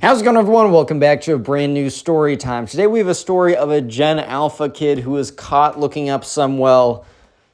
How's it going, everyone? Welcome back to a brand new story time. Today we have a story of a Gen Alpha kid who was caught looking up some, well,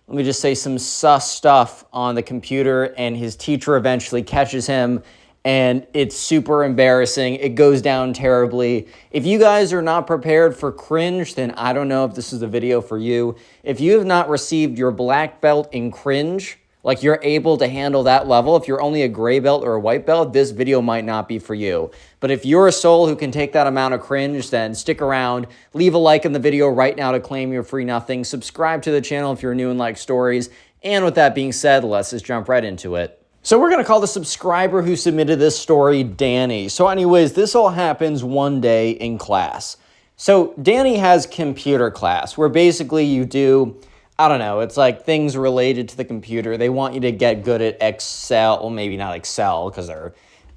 let me just say some sus stuff on the computer, and his teacher eventually catches him, and it's super embarrassing. It goes down terribly. If you guys are not prepared for cringe, then I don't know if this is the video for you. If you have not received your black belt in cringe, like you're able to handle that level, if you're only a gray belt or a white belt, this video might not be for you. But if you're a soul who can take that amount of cringe, then stick around, leave a like in the video right now to claim your free nothing, subscribe to the channel if you're new and like stories, and with that being said, let's just jump right into it. So we're going to call the subscriber who submitted this story Danny. So anyways, this all happens one day in class. So Danny has computer class where basically you do, I don't know, it's like things related to the computer. They want you to get good at Excel, well, maybe not Excel because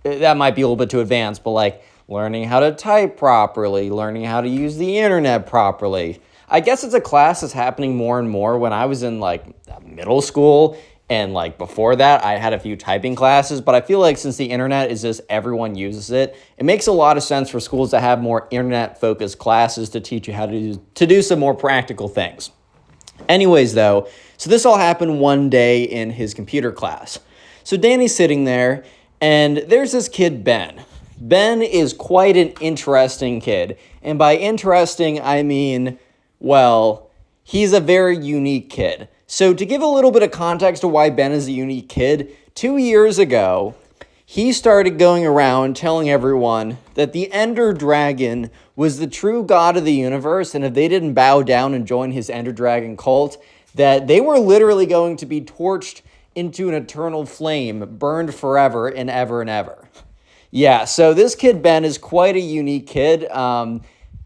that might be a little bit too advanced, but like learning how to type properly, learning how to use the internet properly. I guess it's a class that's happening more and more. When I was in like middle school and like before that, I had a few typing classes, but I feel like since the internet is just everyone uses it, it makes a lot of sense for schools to have more internet-focused classes to teach you how to do some more practical things. Anyways, though, so this all happened one day in his computer class. So Danny's sitting there, and there's this kid, Ben. Ben is quite an interesting kid. And by interesting, I mean, well, he's a very unique kid. So to give a little bit of context to why Ben is a unique kid, 2 years ago, he started going around telling everyone that the Ender Dragon was the true god of the universe, and if they didn't bow down and join his Ender Dragon cult, that they were literally going to be torched into an eternal flame, burned forever and ever and ever. Yeah, so this kid, Ben, is quite a unique kid,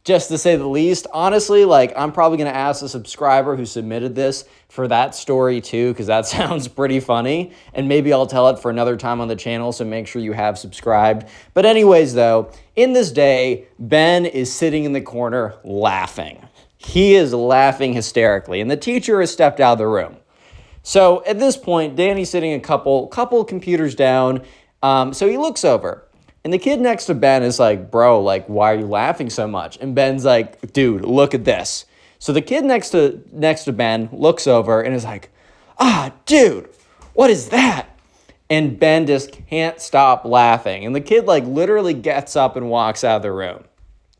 just to say the least. Honestly, like, I'm probably going to ask the subscriber who submitted this for that story too, because that sounds pretty funny, and maybe I'll tell it for another time on the channel, so make sure you have subscribed. But anyways, though, in this day, Ben is sitting in the corner laughing. He is laughing hysterically, and the teacher has stepped out of the room. So at this point, Danny's sitting a couple computers down, so he looks over. And the kid next to Ben is like, bro, like, why are you laughing so much? And Ben's like, dude, look at this. So the kid next to Ben looks over and is like, dude, what is that? And Ben just can't stop laughing. And the kid like literally gets up and walks out of the room.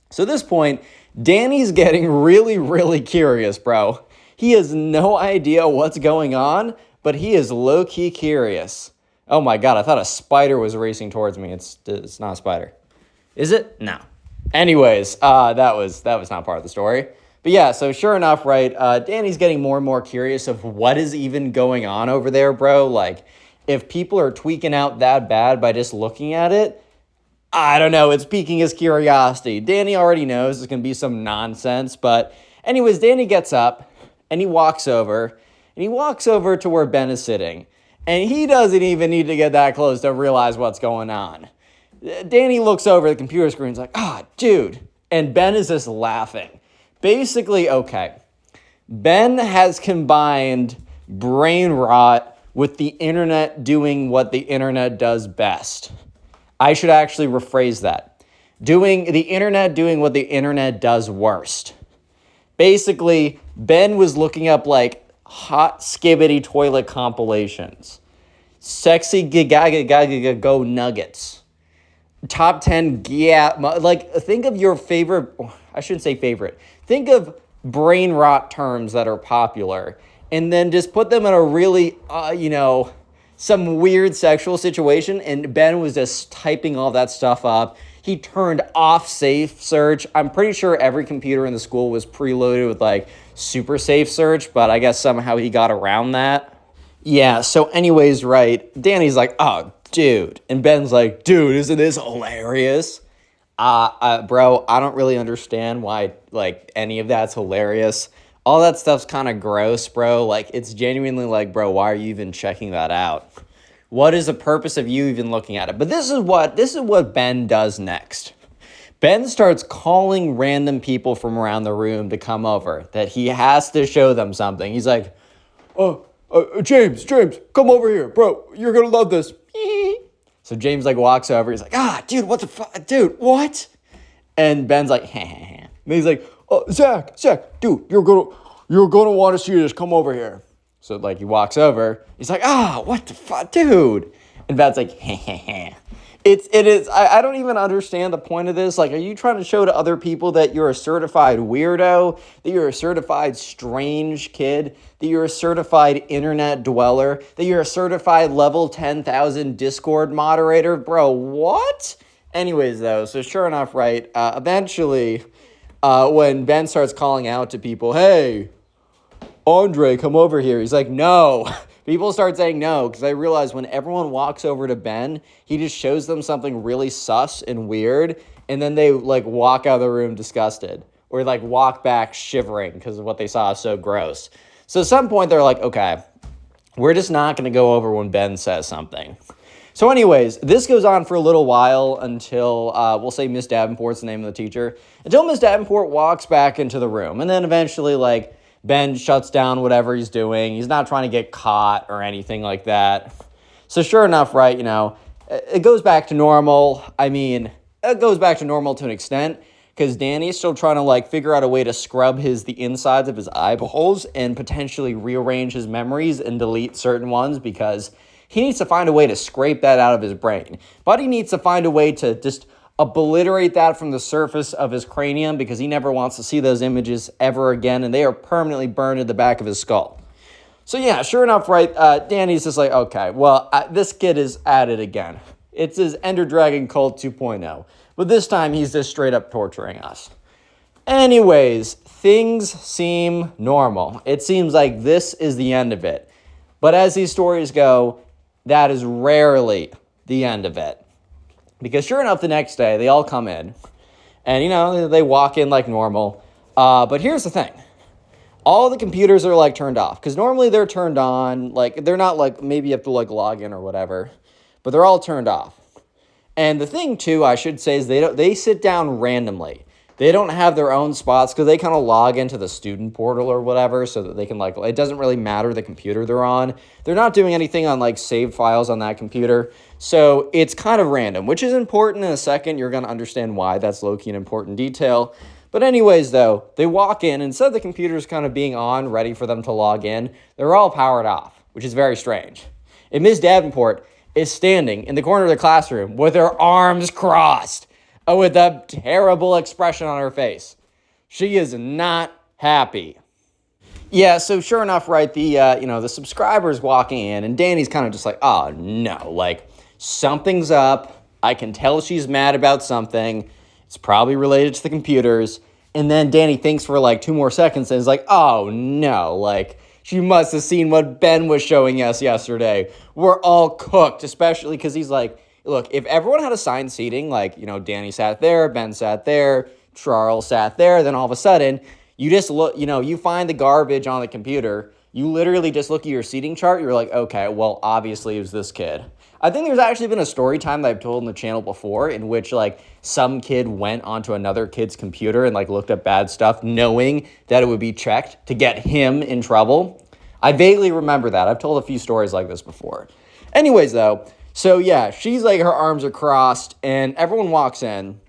So at this point, Danny's getting really, really curious, bro. He has no idea what's going on, but he is low-key curious. Oh my God, I thought a spider was racing towards me. It's not a spider. Is it? No. Anyways, that was not part of the story. But yeah, so sure enough, right, Danny's getting more and more curious of what is even going on over there, bro. Like, if people are tweaking out that bad by just looking at it, I don't know, it's piquing his curiosity. Danny already knows it's going to be some nonsense, but anyways, Danny gets up, and he walks over to where Ben is sitting. And he doesn't even need to get that close to realize what's going on. Danny looks over the computer screen and is like, dude. And Ben is just laughing. Basically, okay, Ben has combined brain rot with the internet doing what the internet does best. I should actually rephrase that. The internet doing what the internet does worst. Basically, Ben was looking up like hot skibidi toilet compilations, sexy go nuggets, top 10 like think of your favorite, I shouldn't say favorite, think of brain rot terms that are popular and then just put them in a really some weird sexual situation, and Ben was just typing all that stuff up. He turned off safe search. I'm pretty sure every computer in the school was preloaded with like super safe search, but I guess somehow he got around that. Yeah, so anyways, right, Danny's like, oh, dude. And Ben's like, dude, isn't this hilarious? Bro, I don't really understand why like any of that's hilarious. All that stuff's kind of gross, bro. Like, it's genuinely like, bro, why are you even checking that out? What is the purpose of you even looking at it? But this is what Ben does next. Ben starts calling random people from around the room to come over, that he has to show them something. He's like, James, come over here, bro. You're going to love this. So James like walks over. He's like, dude, what the fuck? Dude, what? And Ben's like, heh. And he's like, oh, Zach, dude, you're gonna want to see this. Come over here. So like he walks over. He's like, what the fuck, dude? And Ben's like, heh. It is. I don't even understand the point of this. Like, are you trying to show to other people that you're a certified weirdo, that you're a certified strange kid, that you're a certified internet dweller, that you're a certified level 10,000 Discord moderator? Bro, what? Anyways, though, so sure enough, right, eventually, when Ben starts calling out to people, hey, Andre, come over here. He's like, no. People start saying no because I realize when everyone walks over to Ben, he just shows them something really sus and weird, and then they like walk out of the room disgusted or like walk back shivering because of what they saw so gross. So at some point they're like, okay, we're just not going to go over when Ben says something. So anyways, this goes on for a little while until, we'll say Miss Davenport's the name of the teacher, until Miss Davenport walks back into the room. And then eventually, like, Ben shuts down whatever he's doing. He's not trying to get caught or anything like that. So sure enough, right, it goes back to normal. I mean, it goes back to normal to an extent because Danny's still trying to, like, figure out a way to scrub the insides of his eyeballs and potentially rearrange his memories and delete certain ones because he needs to find a way to scrape that out of his brain. But he needs to find a way to just obliterate that from the surface of his cranium because he never wants to see those images ever again, and they are permanently burned in the back of his skull. So yeah, sure enough, right, Danny's just like, okay, well, this kid is at it again. It's his Ender Dragon Cult 2.0, but this time he's just straight up torturing us. Anyways, things seem normal. It seems like this is the end of it. But as these stories go, that is rarely the end of it. Because sure enough, the next day, they all come in. And, they walk in like normal. But here's the thing. All the computers are, like, turned off. Because normally they're turned on. Like, they're not, like, maybe you have to, like, log in or whatever. But they're all turned off. And the thing, too, I should say, is they sit down randomly. They don't have their own spots because they kind of log into the student portal or whatever so that they can, like, it doesn't really matter the computer they're on. They're not doing anything on, like, saved files on that computer. So it's kind of random, which is important in a second. You're going to understand why that's low-key an important detail. But anyways, though, they walk in. Instead of the computers kind of being on, ready for them to log in, they're all powered off, which is very strange. And Ms. Davenport is standing in the corner of the classroom with her arms crossed, with a terrible expression on her face. She is not happy. Yeah, so sure enough, right, the subscriber's walking in, and Danny's kind of just like, oh, no, like, something's up. I can tell she's mad about something. It's probably related to the computers. And then Danny thinks for, like, 2 more seconds and is like, oh, no, like, she must have seen what Ben was showing us yesterday. We're all cooked, especially because he's like, look, if everyone had assigned seating, like, Danny sat there, Ben sat there, Charles sat there, then all of a sudden, you just look, you find the garbage on the computer, you literally just look at your seating chart, you're like, okay, well, obviously it was this kid. I think there's actually been a story time that I've told on the channel before in which, like, some kid went onto another kid's computer and, like, looked up bad stuff knowing that it would be checked to get him in trouble. I vaguely remember that. I've told a few stories like this before. Anyways, though, so, yeah, she's like, her arms are crossed, and everyone walks in,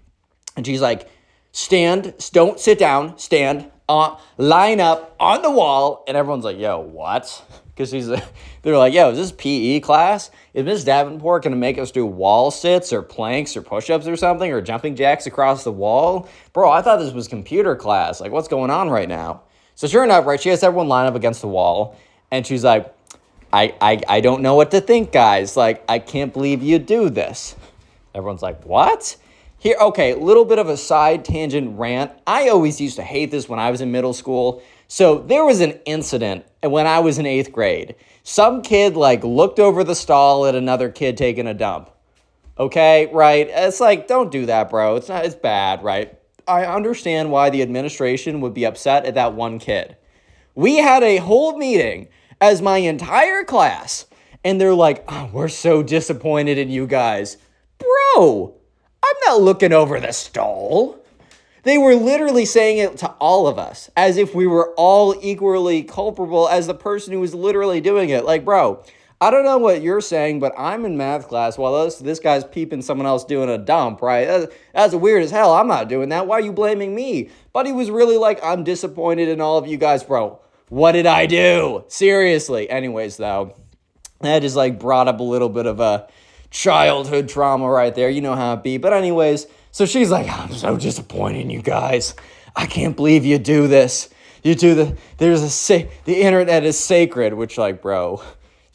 and she's like, stand, don't sit down, stand, line up on the wall, and everyone's like, yo, what? Because they're like, yo, is this PE class? Is Miss Davenport going to make us do wall sits or planks or push-ups or something, or jumping jacks across the wall? Bro, I thought this was computer class. Like, what's going on right now? So sure enough, right, she has everyone line up against the wall, and she's like, I don't know what to think, guys. Like, I can't believe you do this. Everyone's like, what? Here, okay, a little bit of a side tangent rant. I always used to hate this when I was in middle school. So there was an incident when I was in 8th grade. Some kid, like, looked over the stall at another kid taking a dump. Okay, right? It's like, don't do that, bro. It's bad, right? I understand why the administration would be upset at that one kid. We had a whole meeting as my entire class, and they're like, oh, we're so disappointed in you guys. Bro, I'm not looking over the stall. They were literally saying it to all of us, as if we were all equally culpable as the person who was literally doing it. Like, bro, I don't know what you're saying, but I'm in math class while this guy's peeping someone else doing a dump, right? That's weird as hell. I'm not doing that. Why are you blaming me? But he was really like, I'm disappointed in all of you guys, bro. What did I do? Seriously. Anyways, though, that just like brought up a little bit of a childhood trauma right there. You know how it be. But anyways, so she's like, I'm so disappointed in you guys. I can't believe you do this. The internet is sacred, which like, bro,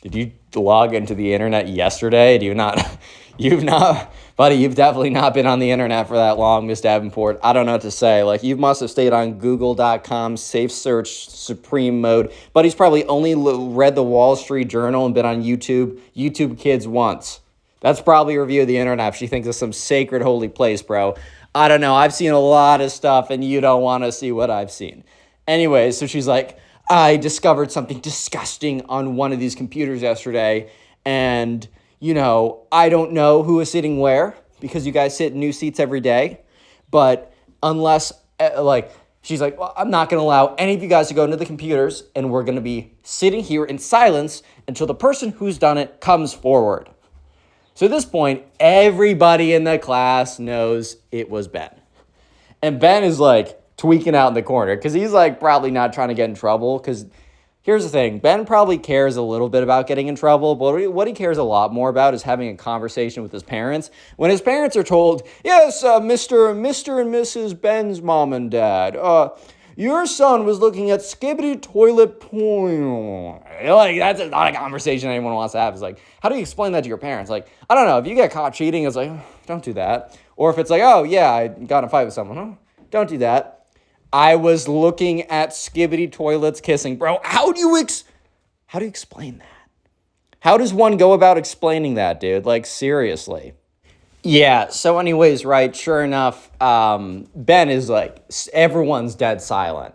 did you log into the internet yesterday? You've not, buddy, you've definitely not been on the internet for that long, Miss Davenport. I don't know what to say. Like, you must have stayed on google.com, safe search, supreme mode. But he's probably only read the Wall Street Journal and been on YouTube Kids once. That's probably a review of the internet if she thinks it's some sacred holy place, bro. I don't know. I've seen a lot of stuff, and you don't want to see what I've seen. Anyway, so she's like, I discovered something disgusting on one of these computers yesterday, and, you know, I don't know who is sitting where, because you guys sit in new seats every day, but unless, she's like, well, I'm not going to allow any of you guys to go into the computers, and we're going to be sitting here in silence until the person who's done it comes forward. So at this point, everybody in the class knows it was Ben. And Ben is like tweaking out in the corner because he's like probably not trying to get in trouble. Because here's the thing, Ben probably cares a little bit about getting in trouble, but what he cares a lot more about is having a conversation with his parents. When his parents are told, yes, Mr. and Mrs. Ben's mom and dad, your son was looking at skibidi toilet porn. Like, that's not a conversation anyone wants to have. It's like, how do you explain that to your parents? Like, I don't know. If you get caught cheating, it's like, oh, don't do that. Or if it's like, oh, yeah, I got in a fight with someone. Oh, don't do that. I was looking at skibidi toilets kissing. Bro, how do you explain that? How does one go about explaining that, dude? Like, seriously. Yeah, so anyways, right, sure enough, Ben is like, everyone's dead silent.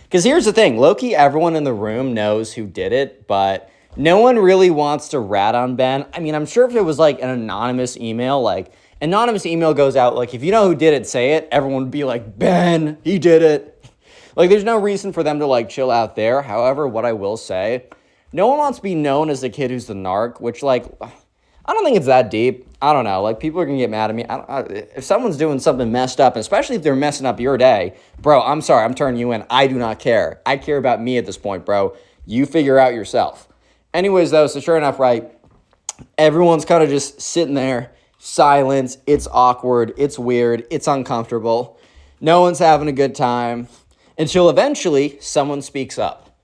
Because here's the thing, low-key, everyone in the room knows who did it, but no one really wants to rat on Ben. I mean, I'm sure if it was like an anonymous email, like, anonymous email goes out, like, if you know who did it, say it, everyone would be like, Ben, he did it. Like, there's no reason for them to, like, chill out there. However, what I will say, no one wants to be known as the kid who's the narc, which, like, I don't think it's that deep. I don't know. Like, people are going to get mad at me. If someone's doing something messed up, especially if they're messing up your day, bro, I'm sorry. I'm turning you in. I do not care. I care about me at this point, bro. You figure out yourself. Anyways, though, so sure enough, right, everyone's kind of just sitting there, silence. It's awkward. It's weird. It's uncomfortable. No one's having a good time until eventually someone speaks up.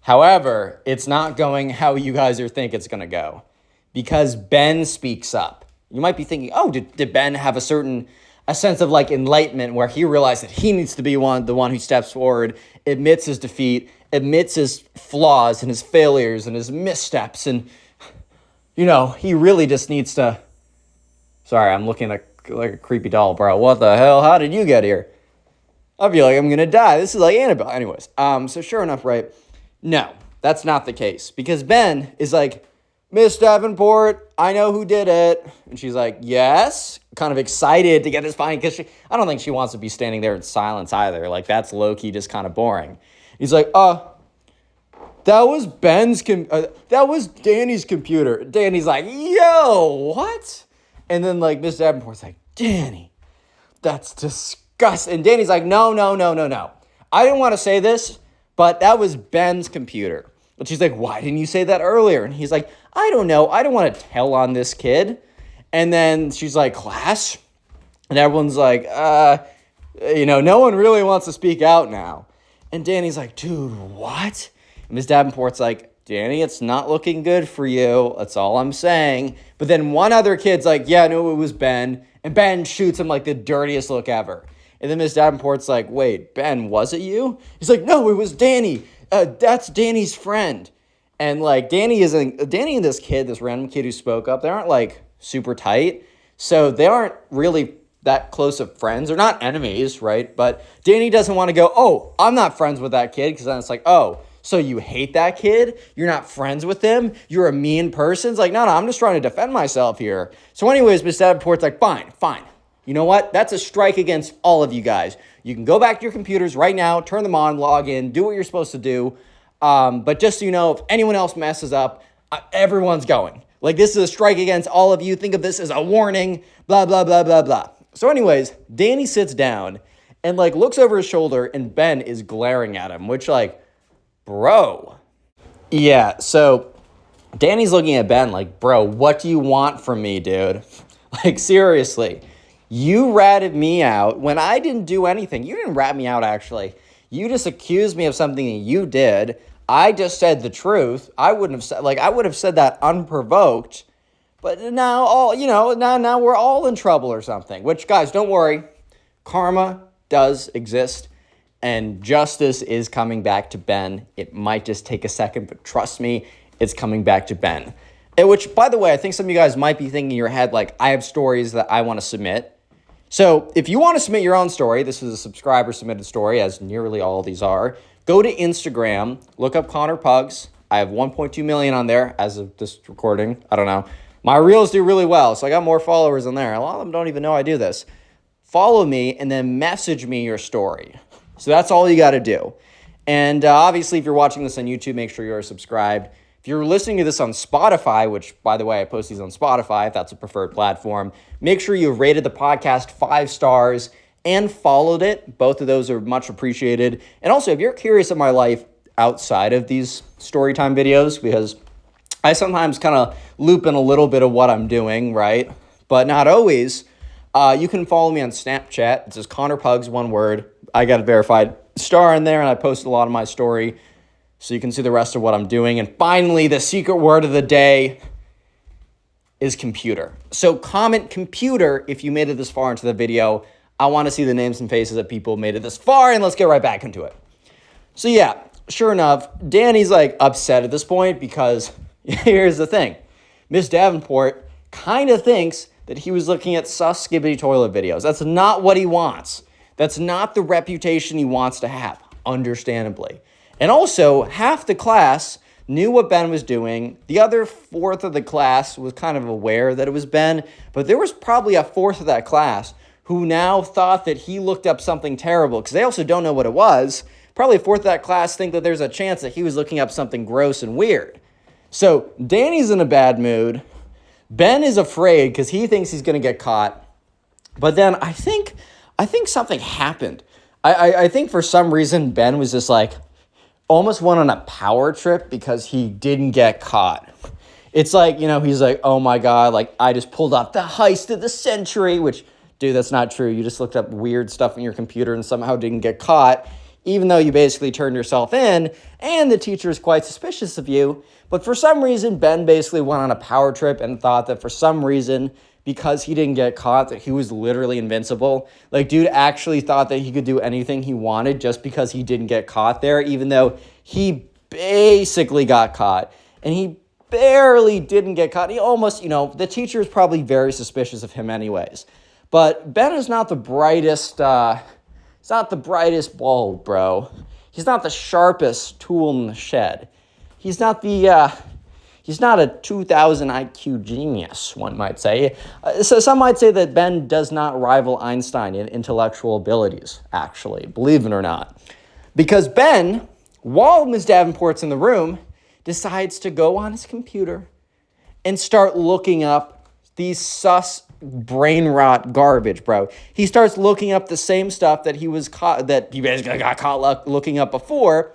However, it's not going how you guys think it's going to go. Because Ben speaks up. You might be thinking, oh, did Ben have a sense of like enlightenment where he realized that he needs to be the one who steps forward, admits his defeat, admits his flaws and his failures and his missteps. And, you know, he really just needs to, sorry, I'm looking like a creepy doll, bro. What the hell? How did you get here? I feel like I'm going to die. This is like Annabelle. Anyways, so sure enough, right? No, that's not the case. Because Ben is like, Miss Davenport, I know who did it. And she's like, yes. Kind of excited to get this fine because I don't think she wants to be standing there in silence either. Like, that's low-key just kind of boring. He's like, that was that was Danny's computer. Danny's like, yo, what? And then, like, Miss Davenport's like, Danny, that's disgusting. And Danny's like, no. I didn't want to say this, but that was Ben's computer. But she's like, why didn't you say that earlier? And he's like, I don't know. I don't want to tell on this kid. And then she's like, class? And everyone's like, no one really wants to speak out now. And Danny's like, dude, what? And Ms. Davenport's like, Danny, it's not looking good for you. That's all I'm saying. But then one other kid's like, yeah, no, it was Ben. And Ben shoots him like the dirtiest look ever. And then Ms. Davenport's like, wait, Ben, was it you? He's like, no, it was Danny. That's Danny's friend. And like Danny and this random kid who spoke up, they aren't like super tight. So they aren't really that close of friends. They're not enemies, right? But Danny doesn't want to go, oh, I'm not friends with that kid. Because then it's like, oh, so you hate that kid? You're not friends with him? You're a mean person? It's like, no, I'm just trying to defend myself here. So anyways, Miss Davenport's like, fine. You know what? That's a strike against all of you guys. You can go back to your computers right now, turn them on, log in, do what you're supposed to do. But just so you know, if anyone else messes up, Everyone's going. Like, this is a strike against all of you. Think of this as a warning, blah, blah, blah, blah, blah. So anyways, Danny sits down and, like, looks over his shoulder, and Ben is glaring at him, which, like, bro. Yeah, so Danny's looking at Ben like, bro, what do you want from me, dude? Like, seriously. You ratted me out when I didn't do anything. You didn't rat me out, actually. You just accused me of something that you did. I just said the truth. I would have said that unprovoked. But now now we're all in trouble or something. Which, guys, don't worry. Karma does exist, and justice is coming back to Ben. It might just take a second, but trust me, it's coming back to Ben. And which, by the way, I think some of you guys might be thinking in your head, like, I have stories that I want to submit. So if you want to submit your own story, this is a subscriber submitted story, as nearly all of these are. Go to Instagram, look up Connor Pugs. I have 1.2 million on there as of this recording. I don't know. My reels do really well, so I got more followers on there. A lot of them don't even know I do this. Follow me and then message me your story. So that's all you got to do. And obviously, if you're watching this on YouTube, make sure you're subscribed. If you're listening to this on Spotify, which, by the way, I post these on Spotify, if that's a preferred platform, make sure you rated the podcast 5 stars and followed it. Both of those are much appreciated. And also, if you're curious of my life outside of these Storytime videos, because I sometimes kind of loop in a little bit of what I'm doing, right? But not always. You can follow me on Snapchat. It says Connor Pugs, one word. I got a verified star in there, and I post a lot of my story, so you can see the rest of what I'm doing. And finally, the secret word of the day is computer. So comment computer if you made it this far into the video. I want to see the names and faces of people who made it this far, and let's get right back into it. So yeah, sure enough, Danny's like upset at this point because here's the thing. Miss Davenport kind of thinks that he was looking at sus skibidi toilet videos. That's not what he wants. That's not the reputation he wants to have, understandably. And also, half the class knew what Ben was doing. The other fourth of the class was kind of aware that it was Ben, but there was probably a fourth of that class who now thought that he looked up something terrible, because they also don't know what it was. Probably a fourth of that class think that there's a chance that he was looking up something gross and weird. So Danny's in a bad mood. Ben is afraid because he thinks he's going to get caught. But then I think something happened. I think for some reason Ben was just like, almost went on a power trip because he didn't get caught. It's like, he's like, oh my God, like I just pulled off the heist of the century, which, dude, that's not true. You just looked up weird stuff on your computer and somehow didn't get caught, even though you basically turned yourself in, and the teacher is quite suspicious of you. But for some reason, Ben basically went on a power trip and thought that for some reason, because he didn't get caught, that he was literally invincible. Like, dude actually thought that he could do anything he wanted just because he didn't get caught there, even though he basically got caught. And he barely didn't get caught. He almost, the teacher is probably very suspicious of him anyways. But Ben is not the brightest, he's not the brightest bulb, bro. He's not the sharpest tool in the shed. He's not he's not a 2,000 IQ genius, one might say. So some might say that Ben does not rival Einstein in intellectual abilities, actually, believe it or not. Because Ben, while Ms. Davenport's in the room, decides to go on his computer and start looking up these sus brain rot garbage, bro. He starts looking up the same stuff that he basically got caught looking up before.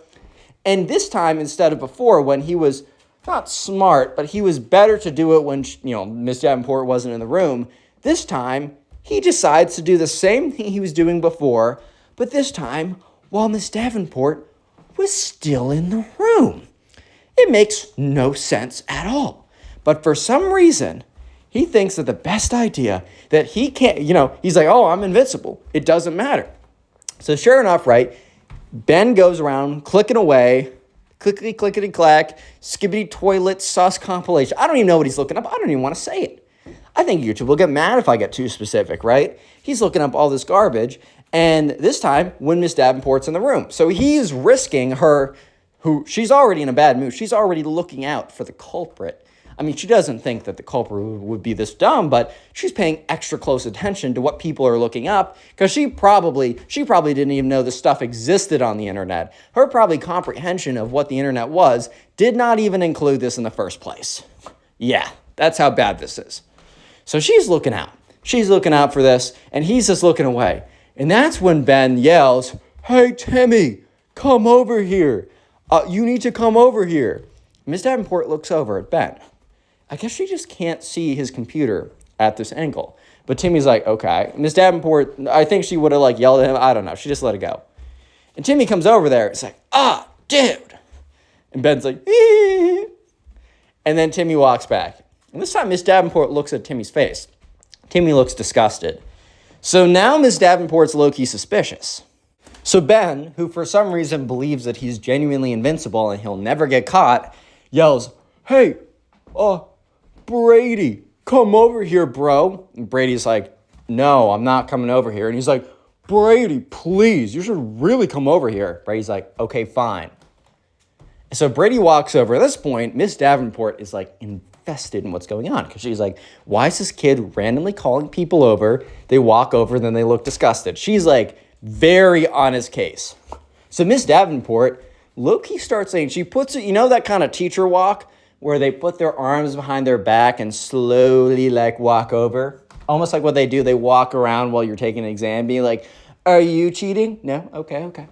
And this time, instead of before, when he was not smart, but he was better to do it when, Miss Davenport wasn't in the room. This time, he decides to do the same thing he was doing before, but this time, while Miss Davenport was still in the room. It makes no sense at all. But for some reason, he thinks that the best idea that he can't, he's like, oh, I'm invincible. It doesn't matter. So sure enough, right, Ben goes around clicking away, clickety-clack, skibidi toilet sus compilation. I don't even know what he's looking up. I don't even want to say it. I think YouTube will get mad if I get too specific, right? He's looking up all this garbage, and this time, when Miss Davenport's in the room. So he's risking her, she's already in a bad mood. She's already looking out for the culprit. I mean, she doesn't think that the culprit would be this dumb, but she's paying extra close attention to what people are looking up because she probably didn't even know this stuff existed on the internet. Her probably comprehension of what the internet was did not even include this in the first place. Yeah, that's how bad this is. So she's looking out. She's looking out for this, and he's just looking away. And that's when Ben yells, "Hey, Timmy, come over here. You need to come over here." Miss Davenport looks over at Ben. I guess she just can't see his computer at this angle. But Timmy's like, okay. Miss Davenport, I think she would have yelled at him. I don't know. She just let it go. And Timmy comes over there. It's like, dude. And Ben's like, "Ee." And then Timmy walks back. And this time Miss Davenport looks at Timmy's face. Timmy looks disgusted. So now Miss Davenport's low-key suspicious. So Ben, who for some reason believes that he's genuinely invincible and he'll never get caught, yells, "Hey, Brady, come over here, bro." And Brady's like, "No, I'm not coming over here." And he's like, "Brady, please, you should really come over here." Brady's like, "Okay, fine." And so Brady walks over. At this point, Miss Davenport is like invested in what's going on because she's like, why is this kid randomly calling people over? They walk over and then they look disgusted. She's like very on his case. So Miss Davenport, low-key starts saying, she puts it, you know that kind of teacher walk where they put their arms behind their back and slowly like walk over? Almost like what they do, they walk around while you're taking an exam, being like, "Are you cheating? No? Okay.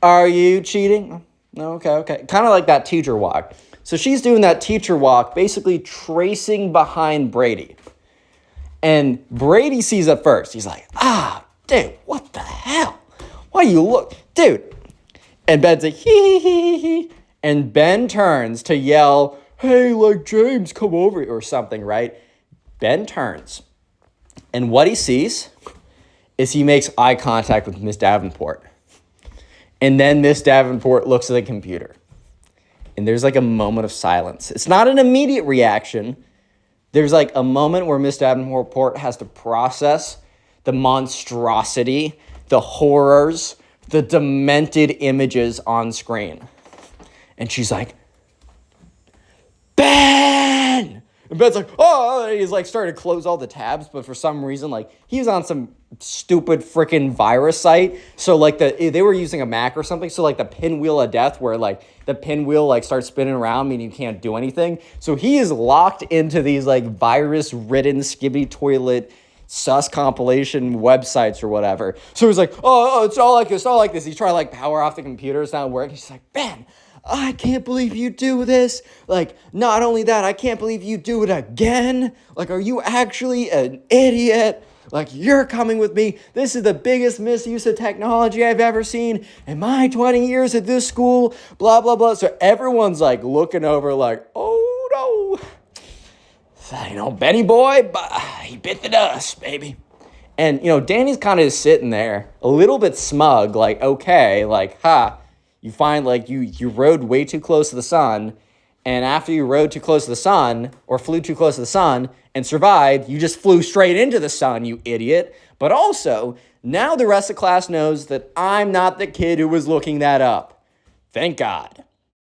Are you cheating? No? Okay. Kind of like that teacher walk. So she's doing that teacher walk, basically tracing behind Brady. And Brady sees it first. He's like, dude, what the hell? Why you look? Dude. And Ben's like, hee. And Ben turns to yell, "Hey, like James, come over," or something, right? Ben turns. And what he sees is he makes eye contact with Miss Davenport. And then Miss Davenport looks at the computer. And there's like a moment of silence. It's not an immediate reaction. There's like a moment where Miss Davenport has to process the monstrosity, the horrors, the demented images on screen. And she's like, "Ben!" And Ben's like, "Oh!" And he's like starting to close all the tabs, but for some reason, like he was on some stupid freaking virus site. So like they were using a Mac or something. So like the pinwheel of death, where like the pinwheel like starts spinning around, meaning you can't do anything. So he is locked into these like virus-ridden skibidi toilet sus compilation websites or whatever. So he's like, oh, it's all like this. He's trying to like power off the computer. It's not working. He's like, "Ben, I can't believe you do this. Like, not only that, I can't believe you do it again. Like, are you actually an idiot? Like, you're coming with me. This is the biggest misuse of technology I've ever seen in my 20 years at this school, blah, blah, blah." So everyone's like looking over like, oh no. Benny boy, he bit the dust, baby. And, Danny's kind of just sitting there a little bit smug, like, okay, like, you find like you rode way too close to the sun, and after you rode too close to the sun or flew too close to the sun and survived, you just flew straight into the sun, you idiot. But also, now the rest of class knows that I'm not the kid who was looking that up. Thank God.